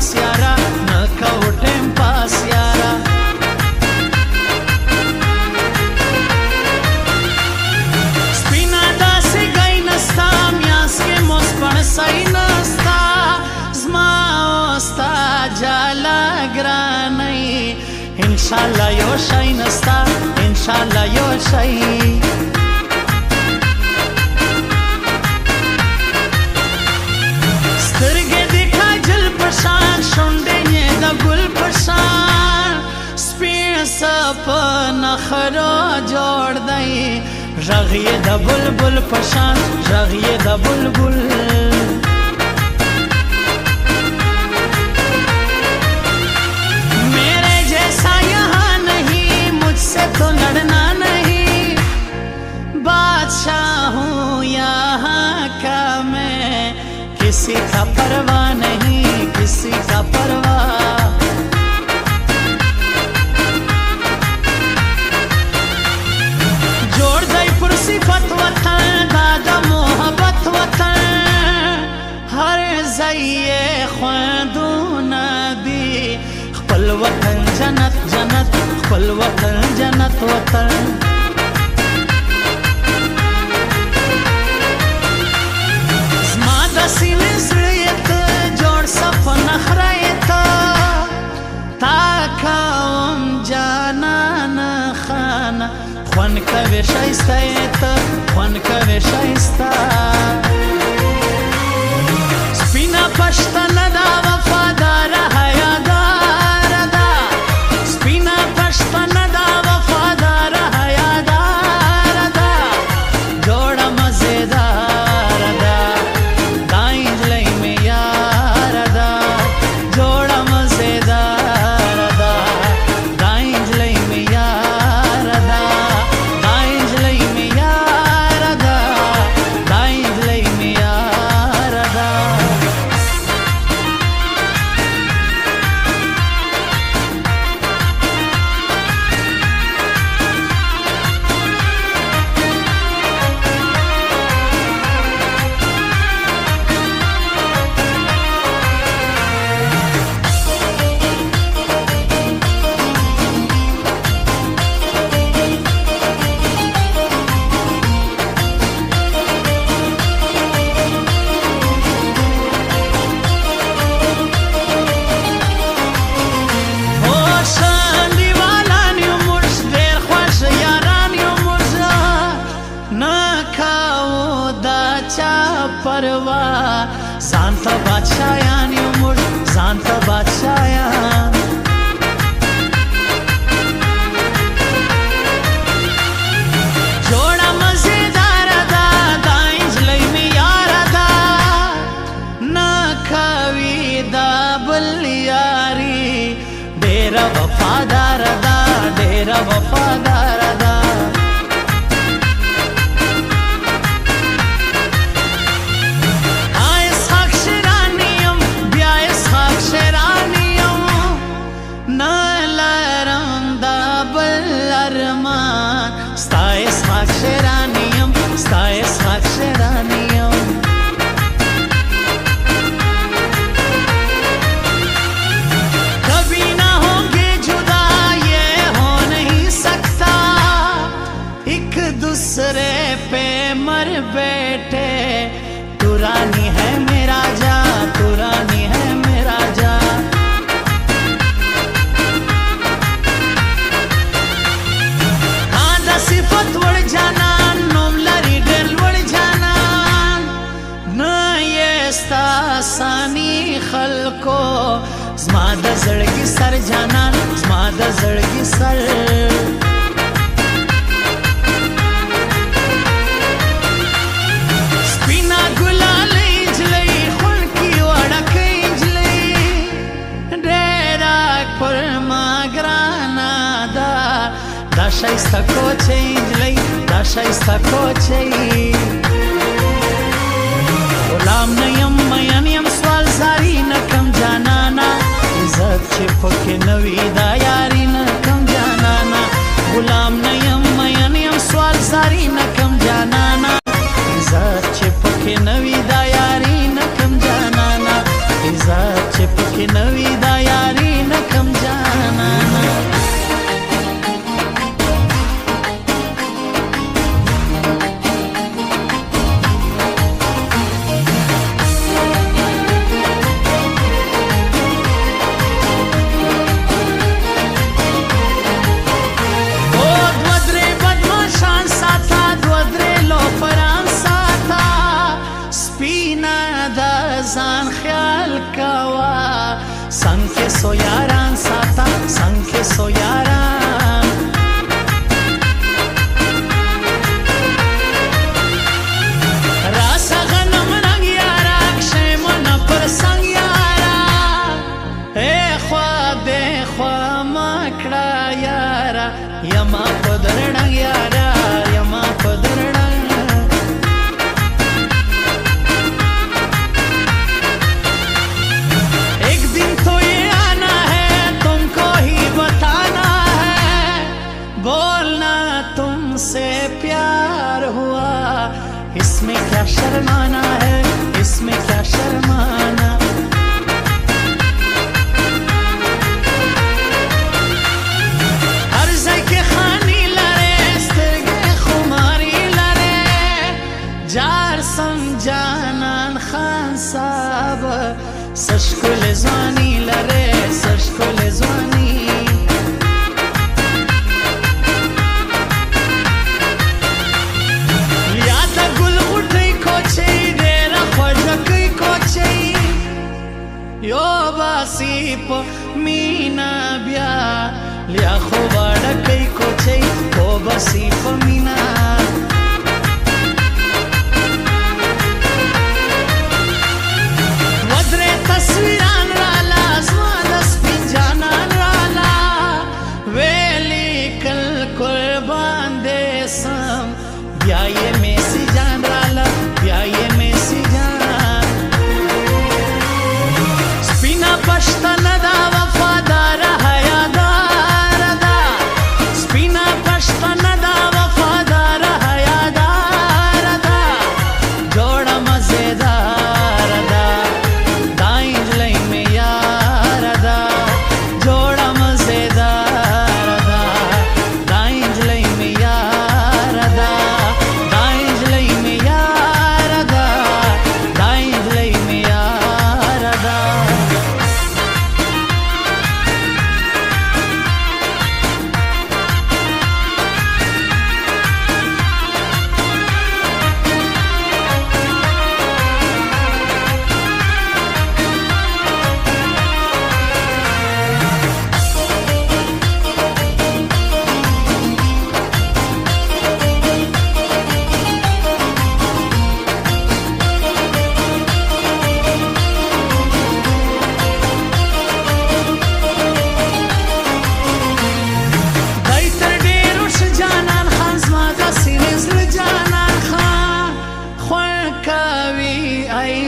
پاس یارا نکو ټیم پاس یارا سپینا داسې گئی نستا میاس کې موس پړسای نستا زما اوستا جالا ګرانۍ انشاءالله یو شی نستا انشاءالله یو شی سترګې د کاجل په شان شونډې یې د ګل په شان سپین په نخرو جوړ دی غږ یې د بلبل په شان غږ یې د بلبل میرے جیسا یہاں نہیں مجھ سے تو لڑنا نہیں بادشاہ ہوں یہاں کا میں کسی کا پرواہ نہیں کسی کا پرواہ جوړ دی پر صفت وطن دا د محبت وطن هر ځای یې خوندونه دي خپل وطن جنت جنت خپل وطن جنت وطن سینې زړه یې ته جوړ صفه نخره یې ته تا کوم جانانه خانه خوند کوې ښایسته یې ته خوند کوې ښایسته سپینه پښتنه ده وفاداره حیاداره ده سپینه پښتنه ده وفاداره حیاداره ده جوړه مزېداره ده پروا ځان ته بادشاهان یو موږ ځان ته بادشاهان جوړه مزېداره ده دا نجلۍ مې یاره ده نه کوي دا بل یاري ډېره وفاداره ده ډېره وفاداره ده दूसरे पे मर बैठे तू रानी है मेरा जा तू रानी है मेरा जा हाँ द सिफत वड़ जाना नोम लरी डेल वड़ जाना न ये स्तासानी खलको زما د زړګي سر جانان زما د زړګي سر دا شایسته کوچه نجلۍ دا شایسته کوچه غلام نه یم مین یم سوال زاری نه کم جانانا عزت چې پکې نه وي دا یاري نه کم جانانا غلام نه یم مین یم سوال زاری نه کم جانانا عزت چې پکې نه وي دا یاري نه کم جانانا عزت چې پکې نه وي ځان خیال کوا څنګ کې سو یاران ساته څنګ کې سو یاران راسه غنم رنګ یارا کښېمنه پر څنګ یارا خوا دې خوا ما کړه یارا یما په درړنګ یارا یما په درړنګ से प्यार हुआ इसमें क्या शर्माना है इसमें क्या शर्माना हर जगह खानी लरे स्तरगे खुमारी लरे जार समझानान खान साहब सशकुल ज़वानी लरे सशकुल ज़वानी यो बासी पो मीना ब्या लिया खो बाड़ा कई को चई ओ बसी पो मीना वद्रे तस्वीरान राला ज़वादस पिंजानान राला वेली कल कुर्बान दे सम ब्या ये मेसी जान राला ब्या ये मेसी जान पश्तन दा वफादार हयादार दा स्पिना पश्तन दा वफादार हयादार दा जोड़ा मजेदार दा दाइन लई में यार दा जोड़ा मजेदार दा दाइन लई में यार दा दाइन लई में यार दा दाइन लई में यार दा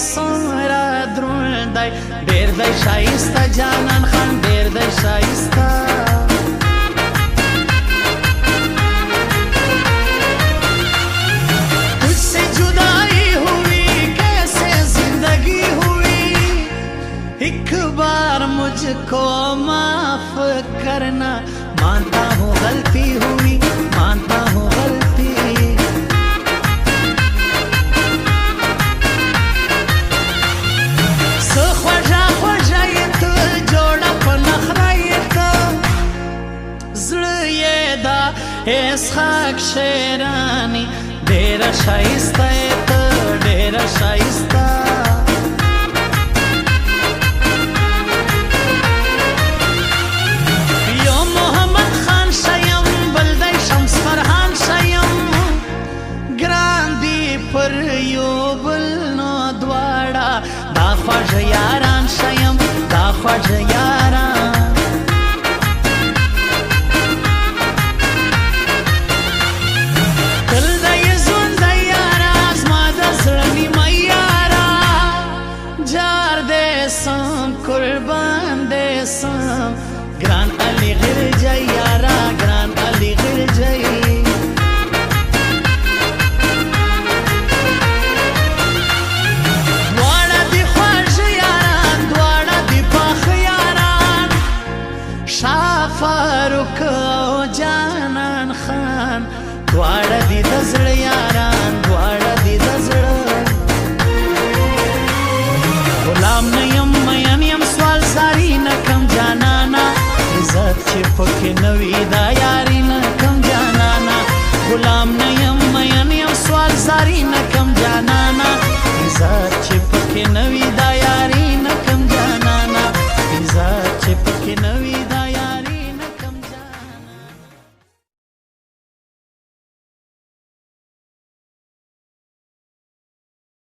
सोमरा द्रोण दाई डेर दाई शाइस्ता जानन खान डेर दाई शाइस्ता तुझसे जुदाई हुई कैसे जिंदगी हुई एक बार मुझको माफ करना मानता हूँ गलती हुई मानता हूँ गलती اسحاق شیرانی ډیره شایسته ته ډیره شایسته یو محمد خان شیم بل دی شمس فرحان شیم ګران دی پر یو بل نو دواړه دا خواږه یاران شیم دا خواږه یاران कुर्बान दे सम ग्रान अली गिर जाई यारा ग्रान अली गिर जाई द्वाड़ा दी ख्वाज यारान द्वाड़ा दी पाख यारान शाह फारूक जानान खान द्वाड़ा दी दजड़ यारान द्वाड़ा दी दजड़ गुलाम नयम سوال ساری نکم جانانا عزت چې پکې نوی دا یاری نکم جانانا غلام نه